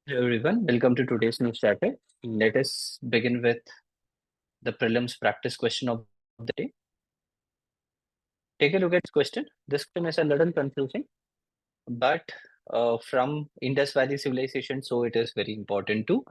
Hello everyone, welcome to today's news chapter. Let us begin with the prelims practice question of the day. Take a look at this question. This question is a little confusing, but from Indus Valley civilization, so it is very important to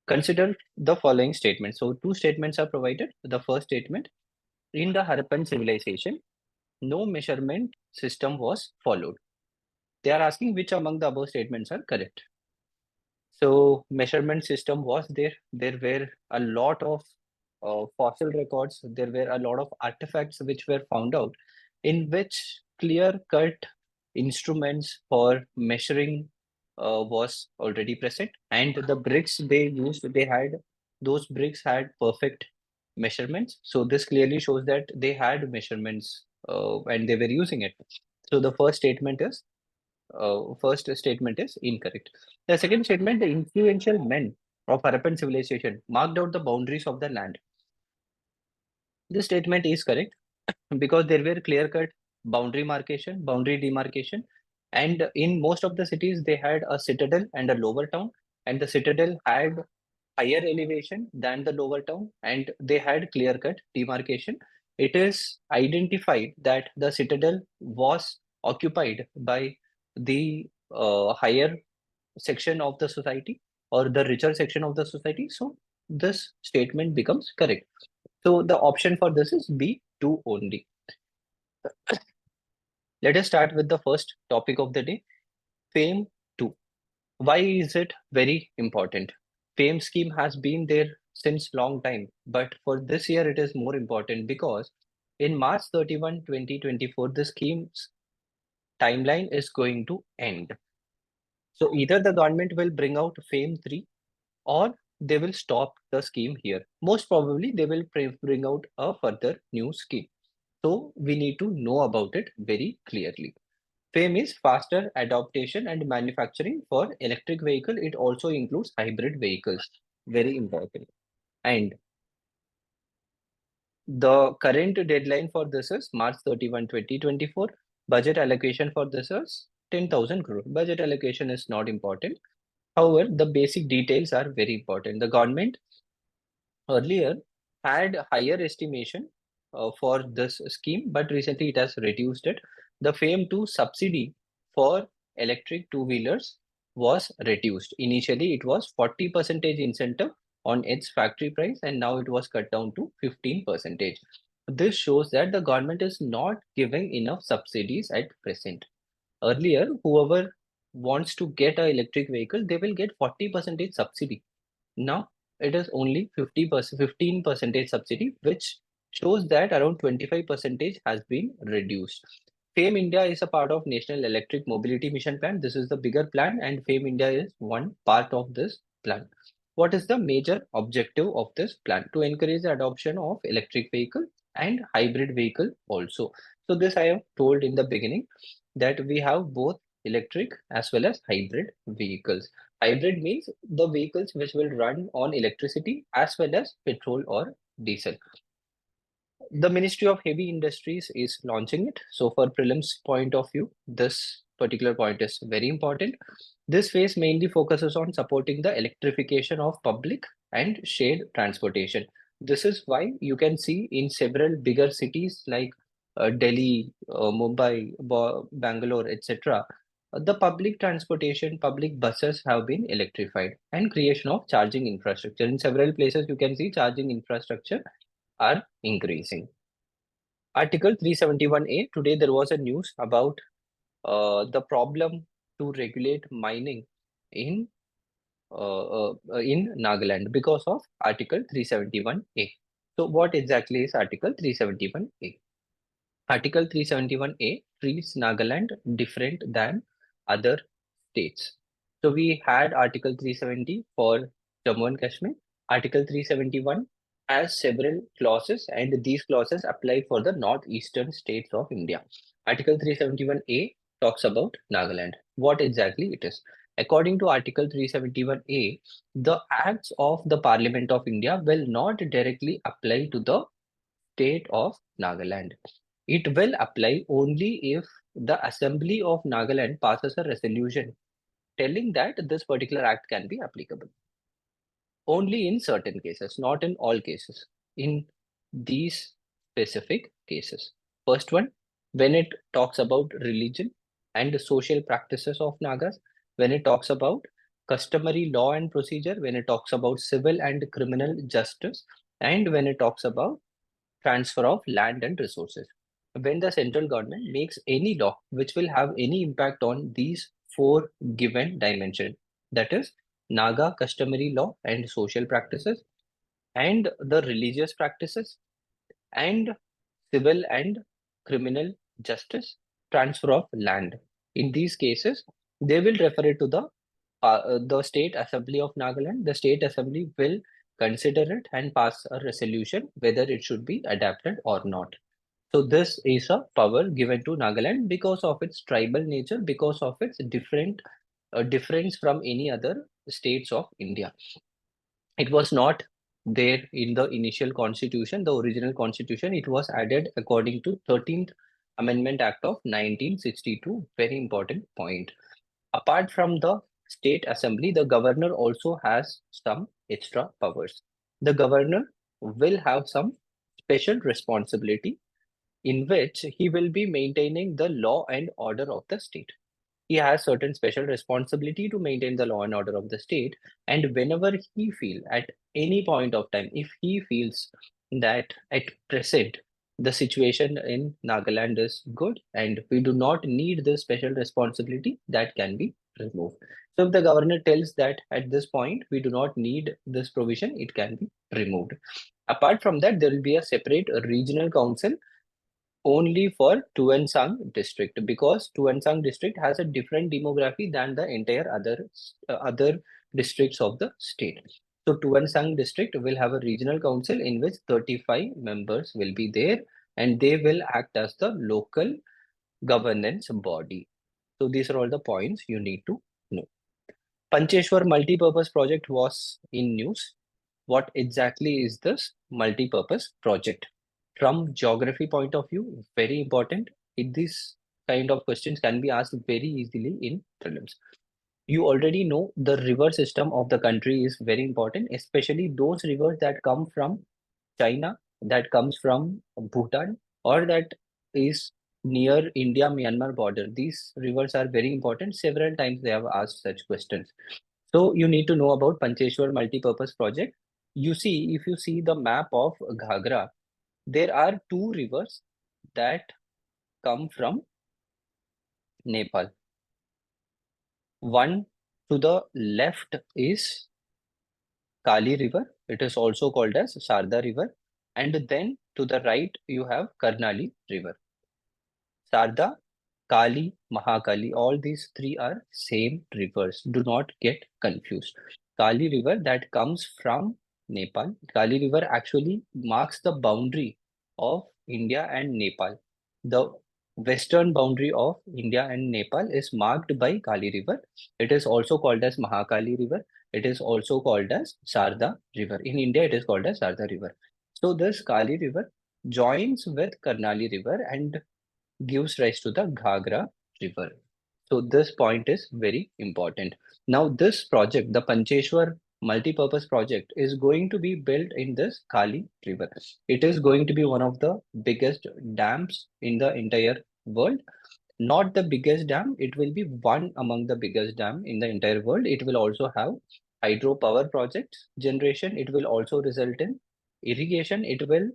consider the following statements. So two statements are provided. The first statement, in the Harappan civilization, no measurement system was followed. They are asking which among the above statements are correct. So measurement system was there. There were a lot of fossil records. There were a lot of artifacts which were found out, in which clear-cut instruments for measuring was already present, and the bricks they used, those bricks had perfect measurements. So this clearly shows that they had measurements and they were using it. So the first statement is incorrect. The second statement, the influential men of Harappan civilization marked out the boundaries of the land. This statement is correct because there were clear-cut boundary demarcation, and in most of the cities they had a citadel and a lower town, and the citadel had higher elevation than the lower town, and they had clear-cut demarcation. It is identified that the citadel was occupied by the higher section of the society or the richer section of the society. So this statement becomes correct. So the option for this is B2 only. Let us start with the first topic of the day, FAME 2. Why is it very important? FAME scheme has been there since long time, but for this year it is more important because in March 31, 2024, the scheme's timeline is going to end. So either the government will bring out FAME 3 or they will stop the scheme here. Most probably they will bring out a further new scheme. So we need to know about it very clearly. FAME is faster adaptation and manufacturing for electric vehicle. It also includes hybrid vehicles. Very important. And the current deadline for this is March 31, 2024. Budget allocation for this is 10,000 crore. Budget allocation is not important. However, the basic details are very important. The government earlier had higher estimation for this scheme, but recently it has reduced it. The FAME 2 subsidy for electric two-wheelers was reduced. Initially, it was 40% incentive on its factory price, and now it was cut down to 15%. This shows that the government is not giving enough subsidies at present. Earlier, whoever wants to get an electric vehicle, they will get 40% subsidy. Now it is only 50%, 15% subsidy, which shows that around 25% has been reduced. FAME India is a part of National Electric Mobility Mission Plan. This is the bigger plan, and FAME India is one part of this plan. What is the major objective of this plan? To encourage the adoption of electric vehicle and hybrid vehicle also. So this I have told in the beginning that we have both electric as well as hybrid vehicles. Hybrid means the vehicles which will run on electricity as well as petrol or diesel. The Ministry of Heavy Industries is launching it. So for prelims point of view, this particular point is very important. This phase mainly focuses on supporting the electrification of public and shared transportation. This is why you can see in several bigger cities like Delhi, Mumbai, Bangalore, etc. The public transportation, public buses have been electrified, and creation of charging infrastructure. In several places, you can see charging infrastructure are increasing. Article 371A, today there was a news about the problem to regulate mining in Nagaland because of Article 371A. So what exactly is Article 371A? Article 371A treats Nagaland different than other states. So we had Article 370 for Jammu and Kashmir. Article 371 has several clauses, and these clauses apply for the northeastern states of India. Article 371A talks about Nagaland. What exactly it is? According to Article 371A, the acts of the Parliament of India will not directly apply to the state of Nagaland. It will apply only if the Assembly of Nagaland passes a resolution telling that this particular act can be applicable. Only in certain cases, not in all cases. In these specific cases. First one, when it talks about religion and the social practices of Nagas, when it talks about customary law and procedure, when it talks about civil and criminal justice, and when it talks about transfer of land and resources. When the central government makes any law which will have any impact on these four given dimensions, that is Naga customary law and social practices, and the religious practices, and civil and criminal justice, transfer of land. In these cases, they will refer it to the State Assembly of Nagaland. The State Assembly will consider it and pass a resolution whether it should be adapted or not. So this is a power given to Nagaland because of its tribal nature, because of its difference from any other states of India. It was not there in the initial constitution, the original constitution. It was added according to 13th Amendment Act of 1962. Very important point. Apart from the state assembly, the governor also has some extra powers. The governor will have some special responsibility in which he will be maintaining the law and order of the state. He has certain special responsibility to maintain the law and order of the state, and whenever he feel at any point of time, if he feels that at present the situation in Nagaland is good and we do not need this special responsibility, that can be removed. So if the governor tells that at this point we do not need this provision, it can be removed. Apart from that, there will be a separate regional council only for Tuensang district, because Tuensang district has a different demography than the entire other districts of the state. So Tuensang district will have a regional council in which 35 members will be there, and they will act as the local governance body. So these are all the points you need to know. Pancheshwar multi-purpose project was in news. What exactly is this multi-purpose project? From geography point of view, very important. These kind of questions can be asked very easily in prelims. You already know the river system of the country is very important, especially those rivers that come from China, that comes from Bhutan, or that is near India-Myanmar border. These rivers are very important. Several times they have asked such questions. So you need to know about Pancheshwar multi-purpose project. You see, if you see the map of Ghagra, there are two rivers that come from Nepal. One to the left is Kali River. It is also called as Sarda River. And then to the right, you have Karnali River. Sarda, Kali, Mahakali, all these three are same rivers. Do not get confused. Kali River that comes from Nepal. Kali River actually marks the boundary of India and Nepal. The western boundary of India and Nepal is marked by Kali River. It is also called as Mahakali River. It is also called as Sarda River. In India, it is called as Sarda River. So this Kali River joins with Karnali River and gives rise to the Ghagra River. So this point is very important. Now this project, the Pancheshwar multi-purpose project, is going to be built in this Kali River. It is going to be one of the biggest dams in the entire world. Not the biggest dam, it will be one among the biggest dam in the entire world. It will also have hydropower projects generation. It will also result in irrigation. It will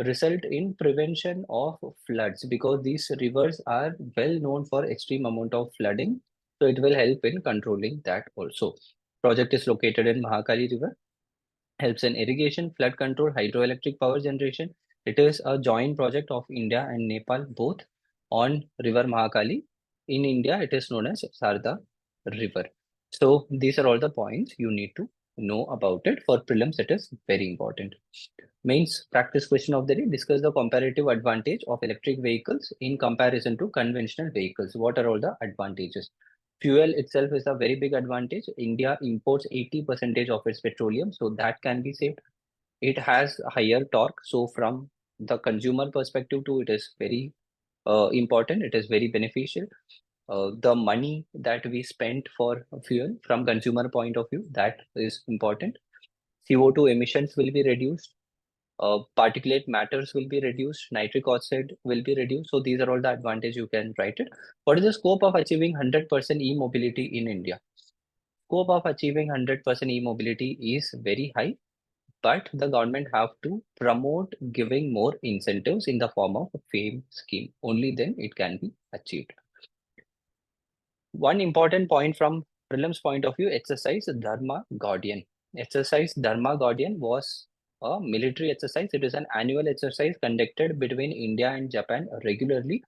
result in prevention of floods because these rivers are well known for extreme amount of flooding. So it will help in controlling that also. Project is located in Mahakali River, helps in irrigation, flood control, hydroelectric power generation. It is a joint project of India and Nepal both on River Mahakali. In India, it is known as Sarda River. So these are all the points you need to know about it. For prelims, it is very important. Mains practice question of the day: discuss the comparative advantage of electric vehicles in comparison to conventional vehicles. What are all the advantages? Fuel itself is a very big advantage. India imports 80% of its petroleum, so that can be saved. It has higher torque, so from the consumer perspective too, it is very important. It is very beneficial. The money that we spent for fuel from consumer point of view, that is important. CO2 emissions will be reduced. Particulate matters will be reduced. Nitric oxide will be reduced. So these are all the advantage you can write it. What is the scope of achieving 100% e-mobility in India? Scope of achieving 100% e-mobility is very high, but the government have to promote giving more incentives in the form of a FAME scheme. Only then it can be achieved. One important point from prelims point of view, exercise Dharma Guardian. Exercise Dharma Guardian was a military exercise. It is an annual exercise conducted between India and Japan regularly.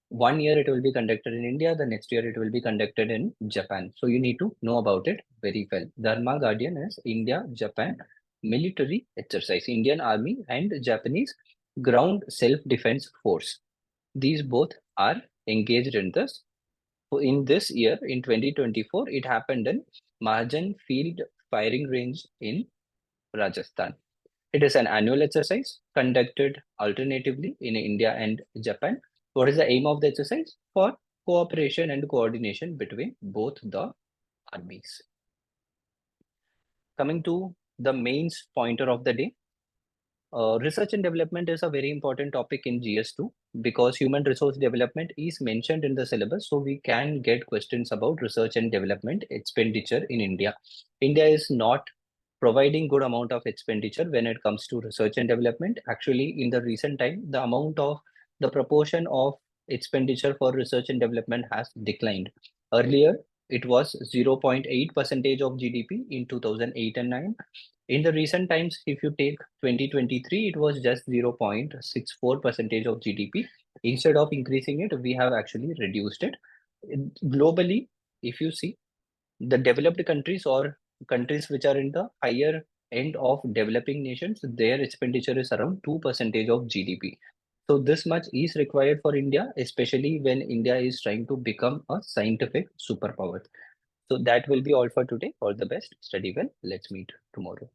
1 year it will be conducted in India, the next year it will be conducted in Japan. So you need to know about it very well. Dharma Guardian is India Japan military exercise, Indian Army and Japanese Ground Self-Defense Force. These both are engaged in this. So in this year, in 2024, it happened in Mahajan Field Firing Range in Rajasthan. It is an annual exercise conducted alternatively in India and Japan. What is the aim of the exercise? For cooperation and coordination between both the armies. Coming to the mains pointer of the day. Research and development is a very important topic in GS2 because human resource development is mentioned in the syllabus. So we can get questions about research and development expenditure in India. India is not providing good amount of expenditure when it comes to research and development. Actually, in the recent time, the proportion of expenditure for research and development has declined. Earlier, it was 0.8 percentage of GDP in 2008 and 9. In the recent times, if you take 2023, it was just 0.64 percentage of GDP. Instead of increasing it, we have actually reduced it. Globally, if you see, the developed countries or countries which are in the higher end of developing nations, their expenditure is around 2% of GDP. So this much is required for India, especially when India is trying to become a scientific superpower. So that will be all for today. All the best. Study well. Let's meet tomorrow.